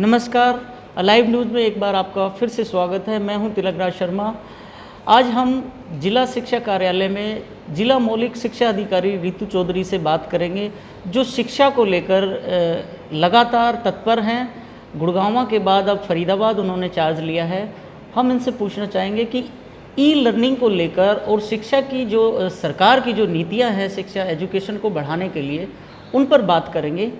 नमस्कार, live news में एक बार आपका फिर से स्वागत है। मैं हूं तिलकराज शर्मा। आज हम जिला शिक्षा कार्यालय में जिला मौलिक शिक्षा अधिकारी रितु चौधरी से बात करेंगे, जो शिक्षा को लेकर लगातार तत्पर हैं। गुड़गांव के बाद अब फरीदाबाद उन्होंने चार्ज लिया है। हम इनसे पूछना चाहेंगे कि ई लर्निंग को लेकर और शिक्षा की जो सरकार की जो नीतियाँ हैं शिक्षा एजुकेशन को बढ़ाने के लिए, उन पर बात करेंगे।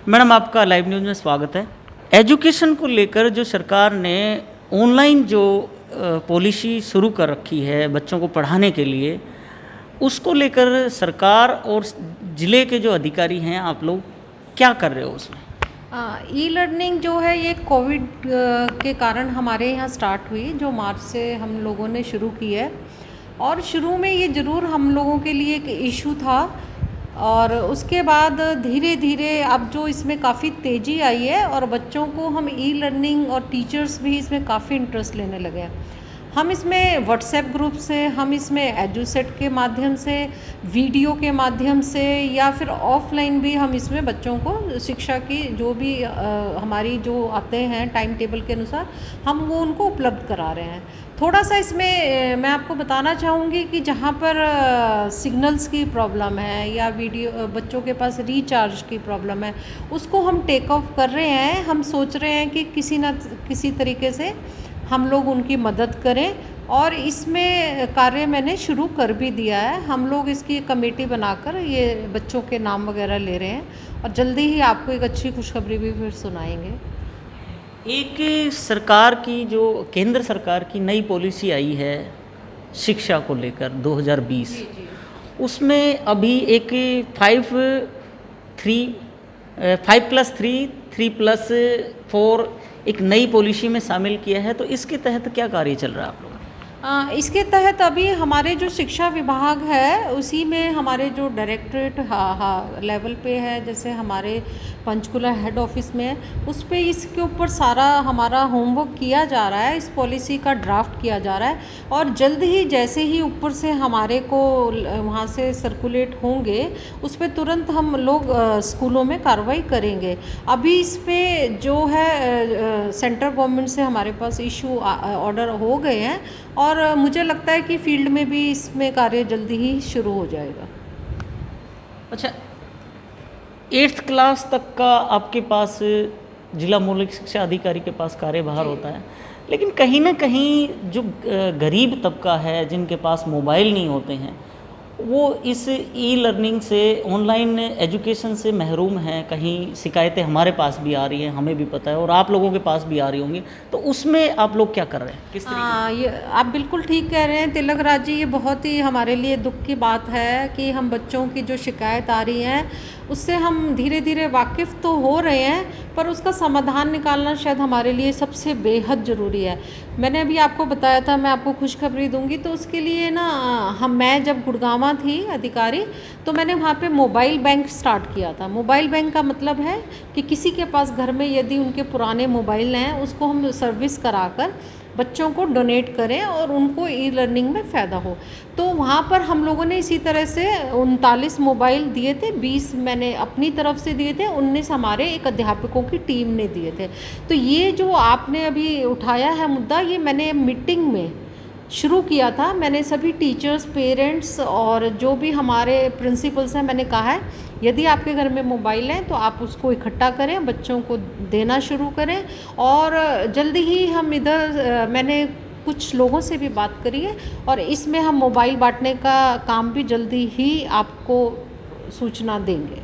मैडम, आपका लाइव न्यूज़ में स्वागत है। एजुकेशन को लेकर जो सरकार ने ऑनलाइन जो पॉलिसी शुरू कर रखी है बच्चों को पढ़ाने के लिए, उसको लेकर सरकार और ज़िले के जो अधिकारी हैं, आप लोग क्या कर रहे हो उसमें? ई लर्निंग जो है ये कोविड के कारण हमारे यहाँ स्टार्ट हुई, जो मार्च से हम लोगों ने शुरू की है। और शुरू में ये ज़रूर हम लोगों के लिए एक इशू था, और उसके बाद धीरे धीरे अब जो इसमें काफ़ी तेज़ी आई है और बच्चों को हम ई लर्निंग और टीचर्स भी इसमें काफ़ी इंटरेस्ट लेने लगे हैं। हम इसमें व्हाट्सएप ग्रुप से, हम इसमें एजुसेट के माध्यम से, वीडियो के माध्यम से, या फिर ऑफलाइन भी हम इसमें बच्चों को शिक्षा की जो भी हमारी जो आते हैं टाइम टेबल के अनुसार, हम वो उनको उपलब्ध करा रहे हैं। थोड़ा सा इसमें मैं आपको बताना चाहूँगी कि जहाँ पर सिग्नल्स की प्रॉब्लम है या वीडियो बच्चों के पास रिचार्ज की प्रॉब्लम है, उसको हम टेक ऑफ कर रहे हैं। हम सोच रहे हैं कि किसी न किसी तरीके से हम लोग उनकी मदद करें, और इसमें कार्य मैंने शुरू कर भी दिया है। हम लोग इसकी कमेटी बनाकर ये बच्चों के नाम वगैरह ले रहे हैं, और जल्दी ही आपको एक अच्छी खुशखबरी भी फिर सुनाएंगे। एक सरकार की जो केंद्र सरकार की नई पॉलिसी आई है शिक्षा को लेकर 2020, उसमें अभी एक 5+3, 3+4 एक नई पॉलिसी में शामिल किया है। तो इसके तहत क्या कार्य चल रहा है आप लोग? इसके तहत अभी हमारे जो शिक्षा विभाग है उसी में हमारे जो डायरेक्टरेट लेवल पे है, जैसे हमारे पंचकुला हेड ऑफिस में है, उस पे इसके ऊपर सारा हमारा होमवर्क किया जा रहा है, इस पॉलिसी का ड्राफ्ट किया जा रहा है। और जल्द ही जैसे ही ऊपर से हमारे को वहाँ से सर्कुलेट होंगे, उस पर तुरंत हम लोग स्कूलों में कार्रवाई करेंगे। अभी इस पर जो है सेंट्रल गवर्नमेंट से हमारे पास इशू ऑर्डर हो गए हैं, और मुझे लगता है कि फील्ड में भी इसमें कार्य जल्दी ही शुरू हो जाएगा। अच्छा, 8th क्लास तक का आपके पास जिला मौलिक शिक्षा अधिकारी के पास कार्यभार होता है, लेकिन कहीं ना कहीं जो गरीब तबका है जिनके पास मोबाइल नहीं होते हैं, वो इस ई लर्निंग से, ऑनलाइन एजुकेशन से महरूम हैं। कहीं शिकायतें हमारे पास भी आ रही हैं, हमें भी पता है, और आप लोगों के पास भी आ रही होंगी। तो उसमें आप लोग क्या कर रहे हैं, किस तरीके? ये आप बिल्कुल ठीक कह रहे हैं तिलकराज जी। ये बहुत ही हमारे लिए दुख की बात है कि हम बच्चों की जो शिकायत आ रही है उससे हम धीरे धीरे वाकिफ़ तो हो रहे हैं, पर उसका समाधान निकालना शायद हमारे लिए सबसे बेहद ज़रूरी है। मैंने अभी आपको बताया था, मैं आपको खुशखबरी दूंगी, तो उसके लिए ना मैं जब गुड़गांव थी अधिकारी, तो मैंने वहाँ पे मोबाइल बैंक स्टार्ट किया था। मोबाइल बैंक का मतलब है कि किसी के पास घर में यदि उनके पुराने मोबाइल हैं, उसको हम सर्विस कराकर बच्चों को डोनेट करें और उनको ई लर्निंग में फ़ायदा हो। तो वहाँ पर हम लोगों ने इसी तरह से 39 मोबाइल दिए थे, 20 मैंने अपनी तरफ से दिए थे, 19 हमारे एक अध्यापकों की टीम ने दिए थे। तो ये जो आपने अभी उठाया है मुद्दा, ये मैंने मीटिंग में शुरू किया था। मैंने सभी टीचर्स, पेरेंट्स और जो भी हमारे प्रिंसिपल्स हैं, मैंने कहा है यदि आपके घर में मोबाइल हैं तो आप उसको इकट्ठा करें, बच्चों को देना शुरू करें। और जल्दी ही हम इधर मैंने कुछ लोगों से भी बात करी है, और इसमें हम मोबाइल बांटने का काम भी जल्दी ही आपको सूचना देंगे।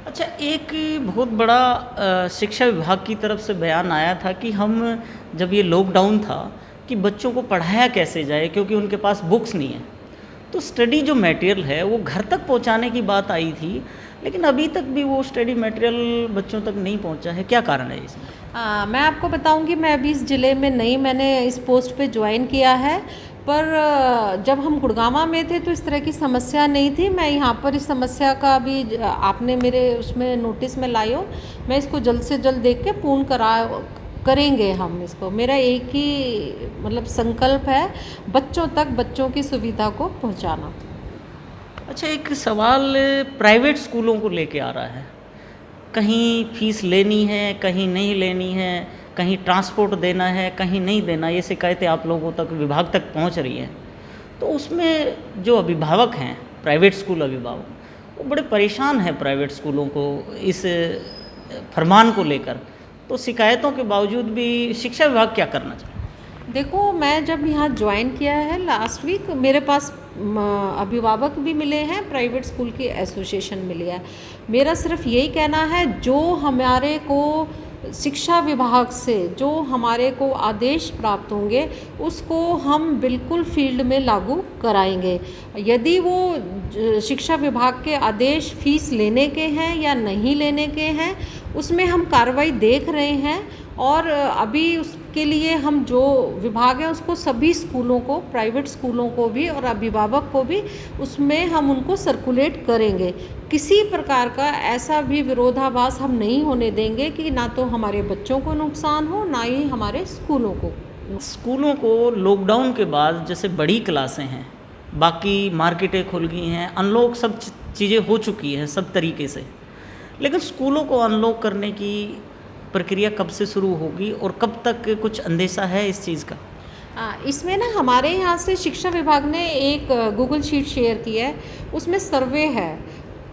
अच्छा, एक बहुत बड़ा शिक्षा विभाग की तरफ से बयान आया था कि हम, जब ये लॉकडाउन था, कि बच्चों को पढ़ाया कैसे जाए क्योंकि उनके पास बुक्स नहीं है, तो स्टडी जो मटेरियल है वो घर तक पहुंचाने की बात आई थी, लेकिन अभी तक भी वो स्टडी मटेरियल बच्चों तक नहीं पहुंचा है। क्या कारण है इसमें? मैं आपको बताऊंगी, मैं अभी इस ज़िले में नई, मैंने इस पोस्ट पे ज्वाइन किया है, पर जब हम गुड़गांव में थे तो इस तरह की समस्या नहीं थी। मैं यहाँ पर इस समस्या का भी आपने मेरे उसमें नोटिस में लाई हो, मैं इसको जल्द से जल्द देख के पूर्ण करेंगे हम इसको। मेरा एक ही मतलब संकल्प है, बच्चों तक बच्चों की सुविधा को पहुँचाना। अच्छा, एक सवाल प्राइवेट स्कूलों को लेके आ रहा है। कहीं फीस लेनी है, कहीं नहीं लेनी है, कहीं ट्रांसपोर्ट देना है, कहीं नहीं देना, ये शिकायतें आप लोगों तक, विभाग तक पहुंच रही हैं। तो उसमें जो अभिभावक हैं, प्राइवेट स्कूल अभिभावक, वो बड़े परेशान हैं प्राइवेट स्कूलों को इस फरमान को लेकर। तो शिकायतों के बावजूद भी शिक्षा विभाग क्या करना चाहिए? देखो, मैं जब यहाँ ज्वाइन किया है लास्ट वीक, मेरे पास अभिभावक भी मिले हैं, प्राइवेट स्कूल की एसोसिएशन मिली है। मेरा सिर्फ यही कहना है, जो हमारे को शिक्षा विभाग से जो हमारे को आदेश प्राप्त होंगे उसको हम बिल्कुल फील्ड में लागू कराएंगे। यदि वो शिक्षा विभाग के आदेश फीस लेने के हैं या नहीं लेने के हैं, उसमें हम कार्रवाई देख रहे हैं। और अभी उसके लिए हम जो विभाग है उसको सभी स्कूलों को, प्राइवेट स्कूलों को भी और अभिभावक को भी, उसमें हम उनको सर्कुलेट करेंगे। किसी प्रकार का ऐसा भी विरोधाभास हम नहीं होने देंगे कि ना तो हमारे बच्चों को नुकसान हो, ना ही हमारे स्कूलों को। स्कूलों को लॉकडाउन के बाद जैसे बड़ी क्लासें हैं, बाकी मार्केटें खुल गई हैं, अनलॉक सब चीज़ें हो चुकी हैं सब तरीके से, लेकिन स्कूलों को अनलॉक करने की प्रक्रिया कब से शुरू होगी और कब तक कुछ अंदेशा है इस चीज़ का? इसमें ना हमारे यहाँ से शिक्षा विभाग ने एक गूगल शीट शेयर की है, उसमें सर्वे है।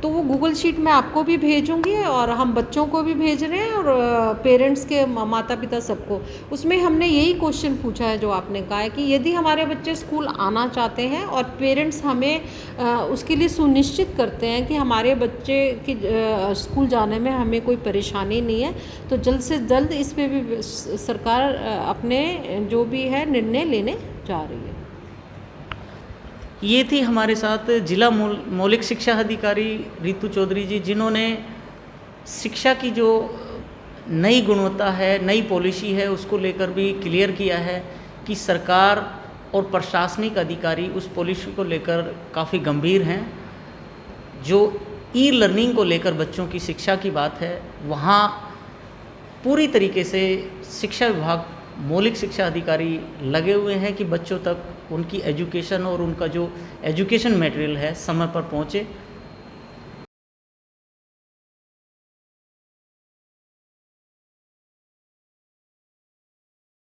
तो वो गूगल शीट मैं आपको भी भेजूंगी और हम बच्चों को भी भेज रहे हैं और पेरेंट्स के माता पिता सबको। उसमें हमने यही क्वेश्चन पूछा है जो आपने कहा है कि यदि हमारे बच्चे स्कूल आना चाहते हैं और पेरेंट्स हमें उसके लिए सुनिश्चित करते हैं कि हमारे बच्चे की स्कूल जाने में हमें कोई परेशानी नहीं है, तो जल्द से जल्द इस पर भी सरकार अपने जो भी है निर्णय लेने जा रही है। ये थी हमारे साथ जिला मौलिक शिक्षा अधिकारी रितु चौधरी जी, जिन्होंने शिक्षा की जो नई गुणवत्ता है, नई पॉलिसी है, उसको लेकर भी क्लियर किया है कि सरकार और प्रशासनिक अधिकारी उस पॉलिसी को लेकर काफ़ी गंभीर हैं। जो ई लर्निंग को लेकर बच्चों की शिक्षा की बात है, वहाँ पूरी तरीके से शिक्षा विभाग, मौलिक शिक्षा अधिकारी लगे हुए हैं कि बच्चों तक उनकी एजुकेशन और उनका जो एजुकेशन मटेरियल है समय पर पहुँचे।